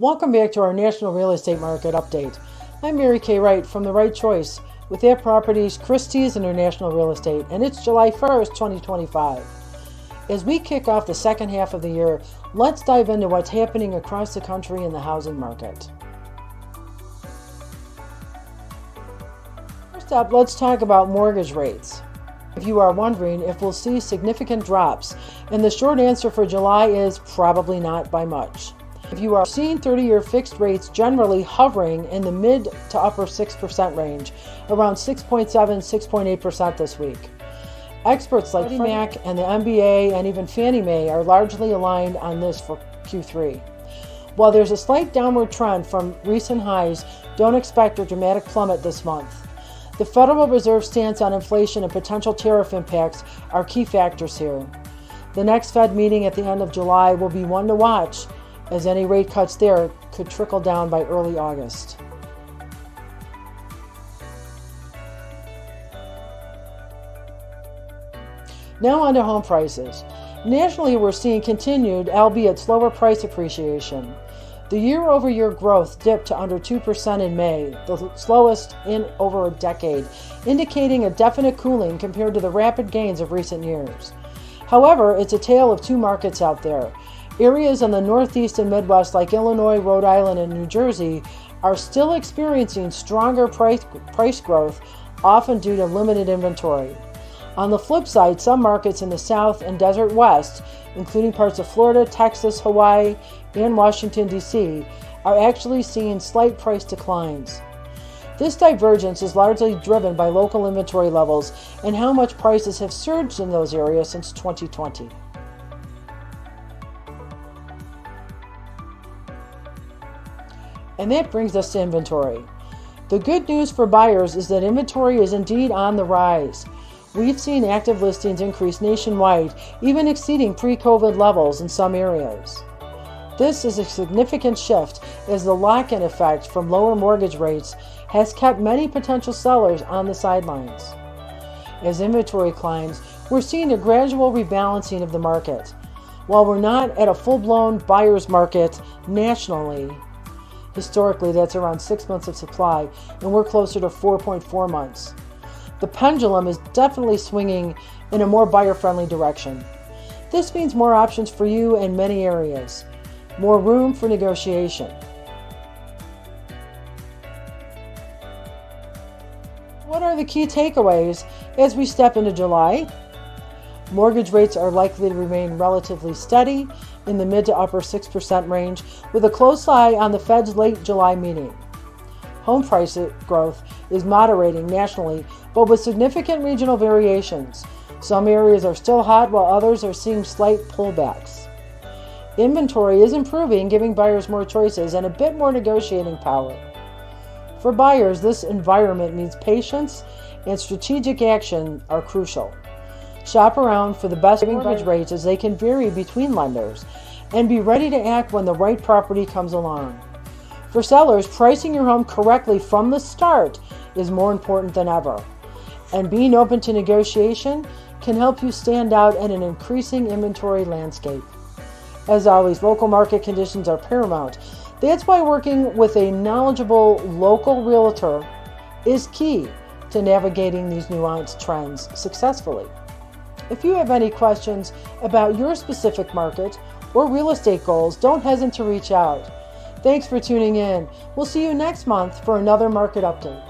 Welcome back to our National Real Estate Market Update. I'm Mary Kay Wright from the Right Choice with their properties Christie's International Real Estate, and it's July 1st, 2025. As we kick off the second half of the year, let's dive into what's happening across the country in the housing market. First up, let's talk about mortgage rates. If you are wondering if we'll see significant drops, and the short answer for July is probably not by much. If you are seeing 30-year fixed rates generally hovering in the mid to upper 6% range, around 6.7, 6.8% this week. Experts like Freddie Mac and the MBA and even Fannie Mae are largely aligned on this for Q3. While there's a slight downward trend from recent highs, don't expect a dramatic plummet this month. The Federal Reserve stance on inflation and potential tariff impacts are key factors here. The next Fed meeting at the end of July will be one to watch, as any rate cuts there could trickle down by early August. Now on to home prices. Nationally, we're seeing continued, albeit slower, price appreciation. The year-over-year growth dipped to under 2% in May, the slowest in over a decade, indicating a definite cooling compared to the rapid gains of recent years. However, it's a tale of two markets out there. Areas in the Northeast and Midwest like Illinois, Rhode Island, and New Jersey are still experiencing stronger price growth, often due to limited inventory. On the flip side, some markets in the South and Desert West, including parts of Florida, Texas, Hawaii, and Washington, D.C., are actually seeing slight price declines. This divergence is largely driven by local inventory levels and how much prices have surged in those areas since 2020. And that brings us to inventory. The good news for buyers is that inventory is indeed on the rise. We've seen active listings increase nationwide, even exceeding pre-COVID levels in some areas. This is a significant shift as the lock-in effect from lower mortgage rates has kept many potential sellers on the sidelines. As inventory climbs, we're seeing a gradual rebalancing of the market. While we're not at a full-blown buyer's market nationally, historically, that's around 6 months of supply, and we're closer to 4.4 months. The pendulum is definitely swinging in a more buyer-friendly direction. This means more options for you in many areas, more room for negotiation. What are the key takeaways as we step into July? Mortgage rates are likely to remain relatively steady in the mid to upper 6% range, with a close eye on the Fed's late July meeting. Home price growth is moderating nationally, but with significant regional variations. Some areas are still hot, while others are seeing slight pullbacks. Inventory is improving, giving buyers more choices and a bit more negotiating power. For buyers, this environment means patience and strategic action are crucial. Shop around for the best mortgage rates, as they can vary between lenders, and be ready to act when the right property comes along. For sellers, pricing your home correctly from the start is more important than ever, and being open to negotiation can help you stand out in an increasing inventory landscape. As always, local market conditions are paramount. That's why working with a knowledgeable local realtor is key to navigating these nuanced trends successfully. If you have any questions about your specific market or real estate goals, don't hesitate to reach out. Thanks for tuning in. We'll see you next month for another market update.